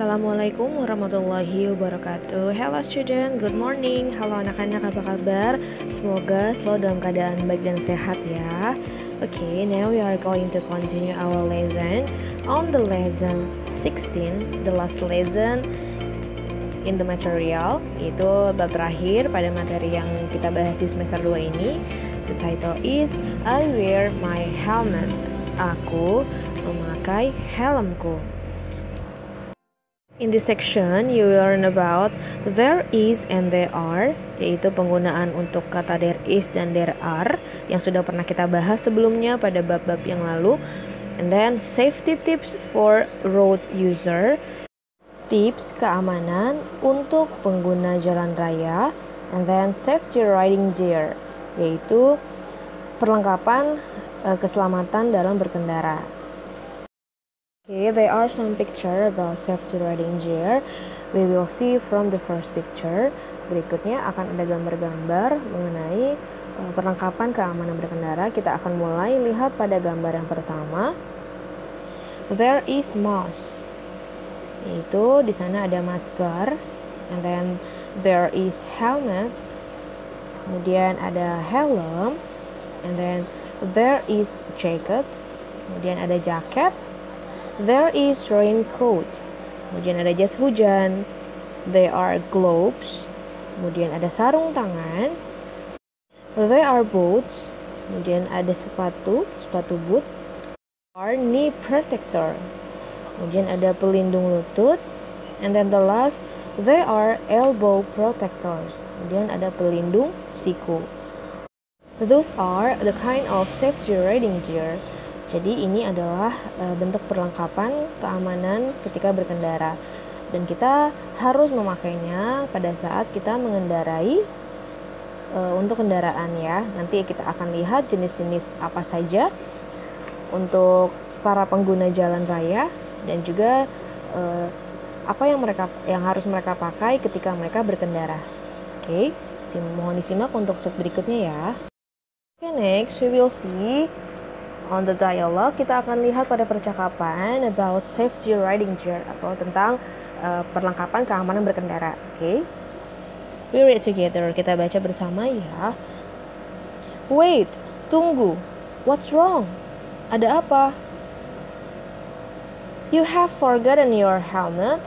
Assalamualaikum warahmatullahi wabarakatuh. Hello student, good morning. Halo anak-anak, apa kabar? Semoga selalu dalam keadaan baik dan sehat ya. Okay, now we are going to continue our lesson on the lesson 16, the last lesson in the material. Itu bab terakhir pada materi yang kita bahas di semester 2 ini. The title is I wear my helmet. Aku memakai helmku. In this section, you will learn about there is and there are, yaitu penggunaan untuk kata there is dan there are yang sudah pernah kita bahas sebelumnya pada bab-bab yang lalu. And then safety tips for road user, tips keamanan untuk pengguna jalan raya. And then safety riding gear, yaitu perlengkapan keselamatan dalam berkendara. Okay, there are some picture about safety riding gear. We will see from the first picture. Berikutnya akan ada gambar-gambar mengenai perlengkapan keamanan berkendara. Kita akan mulai lihat pada gambar yang pertama. There is mask. Yaitu di sana ada masker. And then there is helmet. Kemudian ada helm. And then there is jacket. Kemudian ada jaket. There is raincoat. Kemudian ada jas hujan. There are gloves. Kemudian ada sarung tangan. There are boots. Kemudian ada sepatu boot. Are knee protector. Kemudian ada pelindung lutut. And then the last, there are elbow protectors. Kemudian ada pelindung siku. Those are the kind of safety riding gear. Jadi ini adalah bentuk perlengkapan keamanan ketika berkendara. Dan kita harus memakainya pada saat kita mengendarai untuk kendaraan ya. Nanti kita akan lihat jenis-jenis apa saja untuk para pengguna jalan raya dan juga apa yang harus mereka pakai ketika mereka berkendara. Oke, mohon disimak untuk slide berikutnya ya. Okay, next we will see on the dialogue, kita akan lihat pada percakapan about safety riding gear atau tentang perlengkapan keamanan berkendara. Okay? We read together. Kita baca bersama ya. Wait, tunggu. What's wrong? Ada apa? You have forgotten your helmet.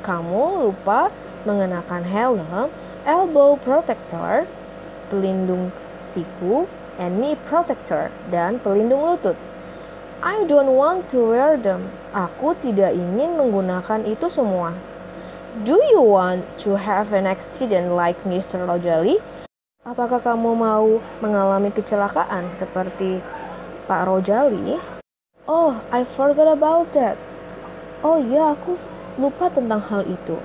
Kamu lupa mengenakan helm, elbow protector, pelindung siku, and knee protector, dan pelindung lutut. I don't want to wear them. Aku tidak ingin menggunakan itu semua. Do you want to have an accident like Mr. Rojali? Apakah kamu mau mengalami kecelakaan seperti Pak Rojali? Oh, I forgot about that. Oh ya, aku lupa tentang hal itu.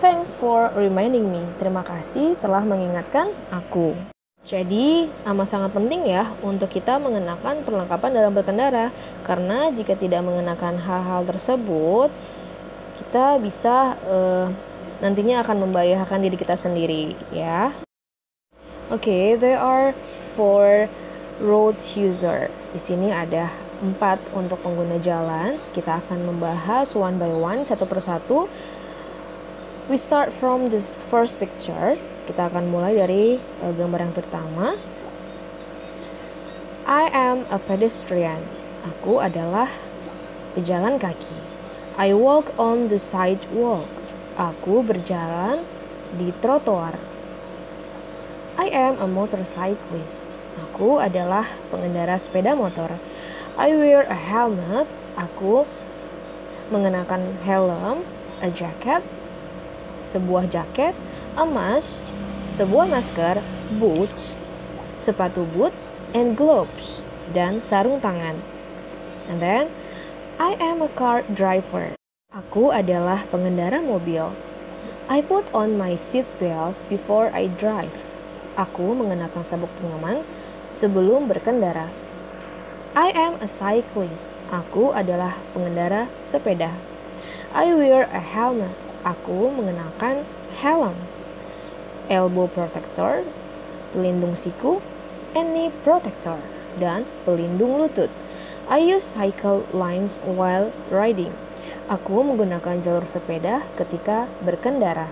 Thanks for reminding me. Terima kasih telah mengingatkan aku. Jadi amat sangat penting ya untuk kita mengenakan perlengkapan dalam berkendara. Karena jika tidak mengenakan hal-hal tersebut, kita bisa nantinya akan membahayakan diri kita sendiri ya. Okay, there are 4 road user. Di sini ada 4 untuk pengguna jalan. Kita akan membahas one by one, satu persatu. We start from this first picture. Kita akan mulai dari gambar yang pertama. I am a pedestrian. Aku adalah pejalan kaki. I walk on the sidewalk. Aku berjalan di trotoar. I am a motorcyclist. Aku adalah pengendara sepeda motor. I wear a helmet. Aku mengenakan helm, a jacket, sebuah jaket, a mask, sebuah masker, boots, sepatu boot, and gloves, dan sarung tangan. And then, I am a car driver. Aku adalah pengendara mobil. I put on my seat belt before I drive. Aku mengenakan sabuk pengaman sebelum berkendara. I am a cyclist. Aku adalah pengendara sepeda. I wear a helmet. Aku mengenakan helm, elbow protector, pelindung siku, and knee protector, dan pelindung lutut. I use cycle lines while riding. Aku menggunakan jalur sepeda ketika berkendara.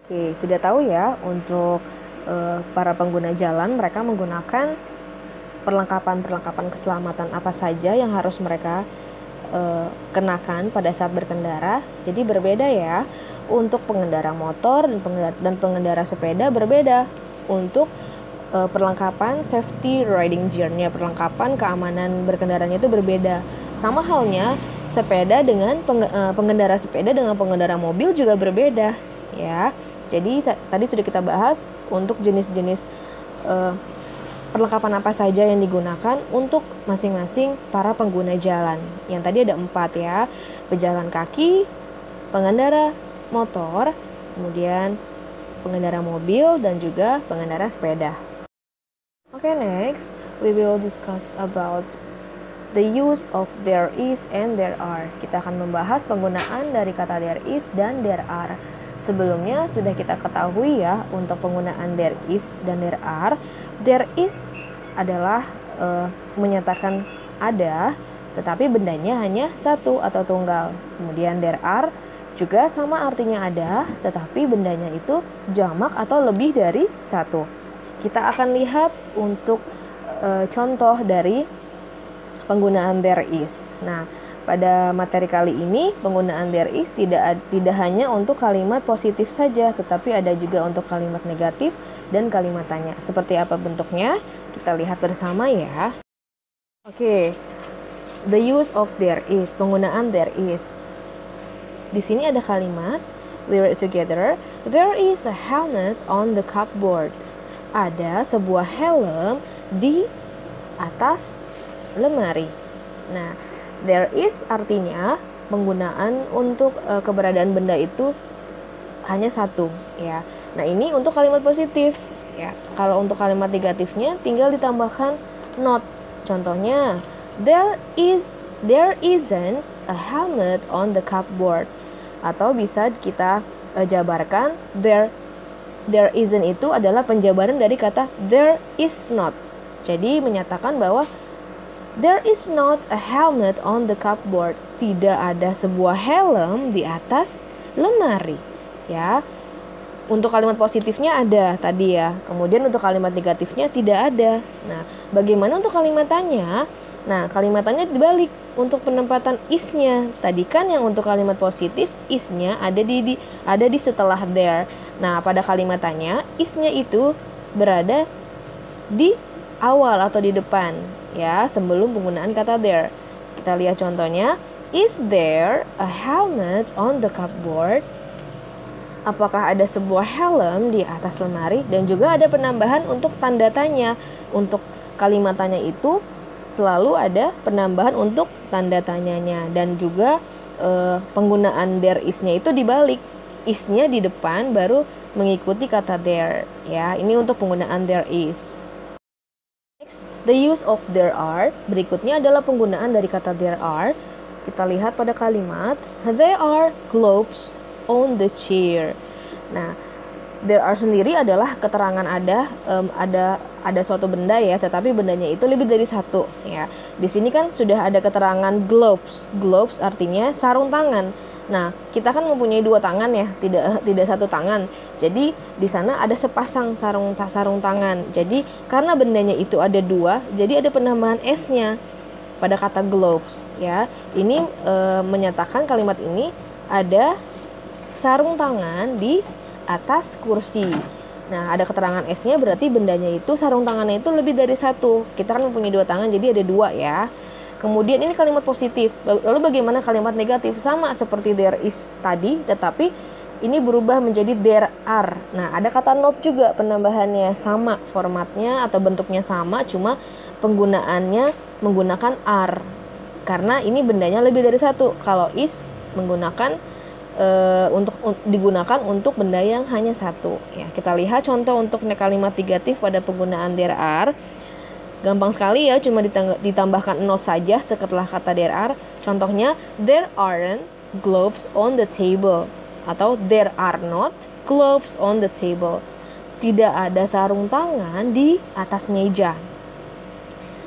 Oke, sudah tahu ya, untuk para pengguna jalan, mereka menggunakan perlengkapan keselamatan apa saja yang harus mereka kenakan pada saat berkendara. Jadi berbeda ya, untuk pengendara motor dan pengendara sepeda berbeda. Untuk perlengkapan safety riding gear-nya, perlengkapan keamanan berkendaranya itu berbeda. Sama halnya sepeda dengan pengendara sepeda dengan pengendara mobil juga berbeda ya. Jadi tadi sudah kita bahas untuk jenis-jenis perlengkapan apa saja yang digunakan untuk masing-masing para pengguna jalan. Yang tadi ada 4 ya, pejalan kaki, pengendara motor, kemudian pengendara mobil, dan juga pengendara sepeda. Okay, next we will discuss about the use of there is and there are. Kita akan membahas penggunaan dari kata there is dan there are. Sebelumnya sudah kita ketahui ya, untuk penggunaan there is dan there are. There is adalah menyatakan ada, tetapi bendanya hanya satu atau tunggal. Kemudian there are juga sama artinya ada, tetapi bendanya itu jamak atau lebih dari satu. Kita akan lihat untuk contoh dari penggunaan there is. Nah, pada materi kali ini penggunaan there is tidak hanya untuk kalimat positif saja, tetapi ada juga untuk kalimat negatif dan kalimat tanya. Seperti apa bentuknya? Kita lihat bersama ya. Oke, the use of there is, penggunaan there is. Di sini ada kalimat, we read together, there is a helmet on the cupboard. Ada sebuah helm di atas lemari. Nah, there is artinya penggunaan untuk keberadaan benda itu hanya satu ya. Nah, ini untuk kalimat positif ya. Kalau untuk kalimat negatifnya tinggal ditambahkan not. Contohnya, there isn't a helmet on the cupboard. Atau bisa kita jabarkan there isn't itu adalah penjabaran dari kata there is not. Jadi menyatakan bahwa there is not a helmet on the cupboard. Tidak ada sebuah helm di atas lemari. Ya. Untuk kalimat positifnya ada tadi ya. Kemudian untuk kalimat negatifnya tidak ada. Nah, bagaimana untuk kalimat tanya? Nah, kalimat tanya dibalik untuk penempatan is-nya. Tadi kan yang untuk kalimat positif is-nya ada di setelah there. Nah, pada kalimat tanya is-nya itu berada di awal atau di depan ya, sebelum penggunaan kata there. Kita lihat contohnya. Is there a helmet on the cupboard? Apakah ada sebuah helm di atas lemari? Dan juga ada penambahan untuk tanda tanya. Untuk kalimat tanya itu selalu ada penambahan untuk tanda tanyanya. Dan juga penggunaan there is-nya itu dibalik. Is-nya di depan baru mengikuti kata there ya. Ini untuk penggunaan there is. Next, the use of there are. Berikutnya adalah penggunaan dari kata there are. Kita lihat pada kalimat there are gloves on the chair. Nah, there are sendiri adalah keterangan ada suatu benda ya, tetapi bendanya itu lebih dari satu ya. Di sini kan sudah ada keterangan gloves. Gloves artinya sarung tangan. Nah, kita kan mempunyai dua tangan ya, tidak satu tangan. Jadi di sana ada sepasang sarung tangan. Jadi karena bendanya itu ada dua, jadi ada penambahan s-nya pada kata gloves ya. Ini menyatakan kalimat ini ada sarung tangan di atas kursi. Nah, ada keterangan s-nya berarti bendanya itu, sarung tangannya itu lebih dari satu. Kita kan mempunyai dua tangan, jadi ada dua ya. Kemudian ini kalimat positif. Lalu bagaimana kalimat negatif? Sama seperti there is tadi, tetapi ini berubah menjadi there are. Nah, ada kata not juga, penambahannya sama, formatnya atau bentuknya sama, cuma penggunaannya menggunakan are. Karena ini bendanya lebih dari satu. Kalau is menggunakan digunakan untuk benda yang hanya satu ya. Kita lihat contoh untuk kalimat negatif pada penggunaan there are. Gampang sekali ya, cuma ditambahkan not saja setelah kata there are. Contohnya, there aren't gloves on the table, atau there are not gloves on the table. Tidak ada sarung tangan di atas meja.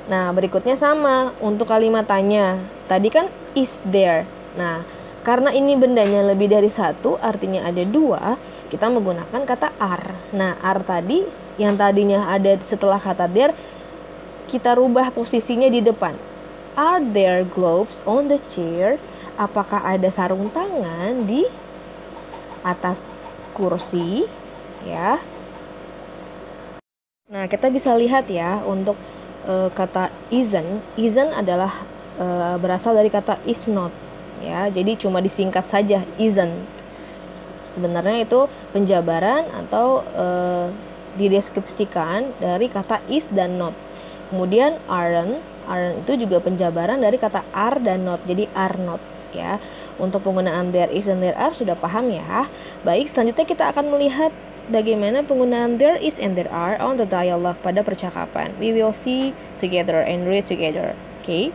Nah, berikutnya sama untuk kalimat tanya. Tadi kan is there. Nah, karena ini bendanya lebih dari satu, artinya ada dua, kita menggunakan kata are. Nah, are tadi yang tadinya ada setelah kata there, kita rubah posisinya di depan. Are there gloves on the chair? Apakah ada sarung tangan di atas kursi? Ya. Nah, kita bisa lihat ya untuk kata isn't adalah berasal dari kata is not. Ya, jadi cuma disingkat saja isn't. Sebenarnya itu penjabaran atau dideskripsikan dari kata is dan not. Kemudian aren't itu juga penjabaran dari kata are dan not. Jadi are not ya. Untuk penggunaan there is dan there are sudah paham ya. Baik, selanjutnya kita akan melihat bagaimana penggunaan there is and there are on the dialogue pada percakapan. We will see together and read together. Okay?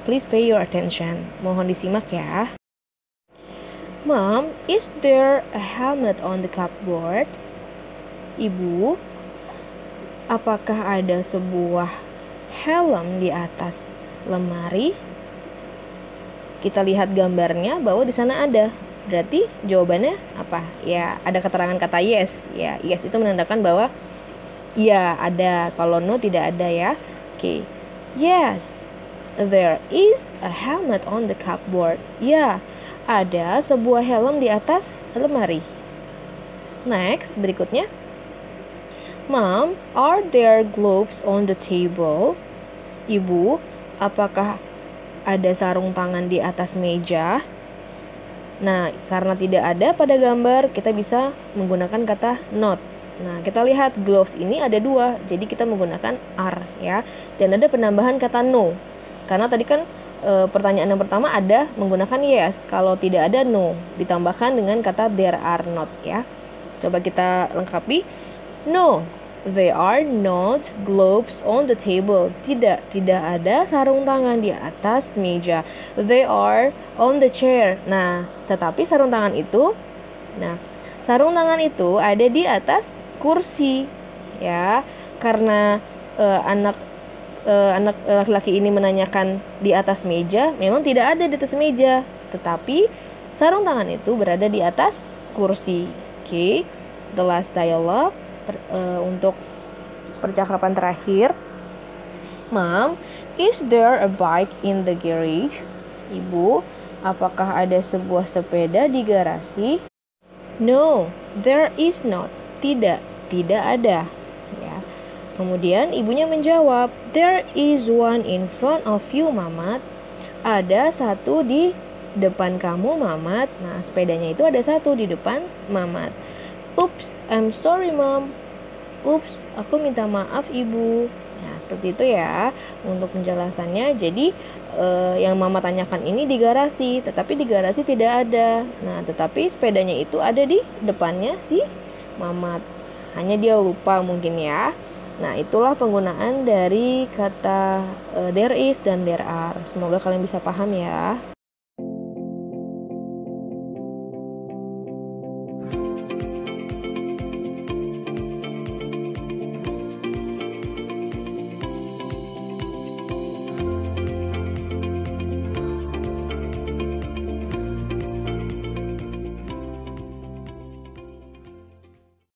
Please pay your attention. Mohon disimak ya. Mom, is there a helmet on the cupboard? Ibu, apakah ada sebuah helm di atas lemari? Kita lihat gambarnya bahwa di sana ada. Berarti jawabannya apa? Ya, ada keterangan kata yes. Ya, yes itu menandakan bahwa ya ada. Kalau no tidak ada ya. Oke. Yes, there is a helmet on the cupboard. Ya, ada sebuah helm di atas lemari. Next, berikutnya. Mom, are there gloves on the table? Ibu, apakah ada sarung tangan di atas meja? Nah, karena tidak ada pada gambar, kita bisa menggunakan kata not. Nah, kita lihat gloves ini ada dua, jadi kita menggunakan are ya. Dan ada penambahan kata no. Karena tadi kan pertanyaan yang pertama ada menggunakan yes, kalau tidak ada no, ditambahkan dengan kata there are not ya. Coba kita lengkapi. No, there are not gloves on the table. Tidak ada sarung tangan di atas meja. They are on the chair. Nah, tetapi sarung tangan itu ada di atas kursi ya. Karena anak laki-laki ini menanyakan di atas meja, memang tidak ada di atas meja, tetapi sarung tangan itu berada di atas kursi. Okay. The last dialogue. Untuk percakapan terakhir. Mom, is there a bike in the garage? Ibu, apakah ada sebuah sepeda di garasi? No, there is not. Tidak ada. Ya. Kemudian ibunya menjawab, there is one in front of you, Mamat. Ada satu di depan kamu, Mamat. Nah, sepedanya itu ada satu di depan Mamat. Oops, I'm sorry mom. Oops, aku minta maaf ibu. Nah, seperti itu ya untuk penjelasannya. Jadi yang mama tanyakan ini di garasi, tetapi di garasi tidak ada. Nah, tetapi sepedanya itu ada di depannya si Mamat. Hanya dia lupa mungkin ya. Nah, itulah penggunaan dari kata there is dan there are. Semoga kalian bisa paham ya.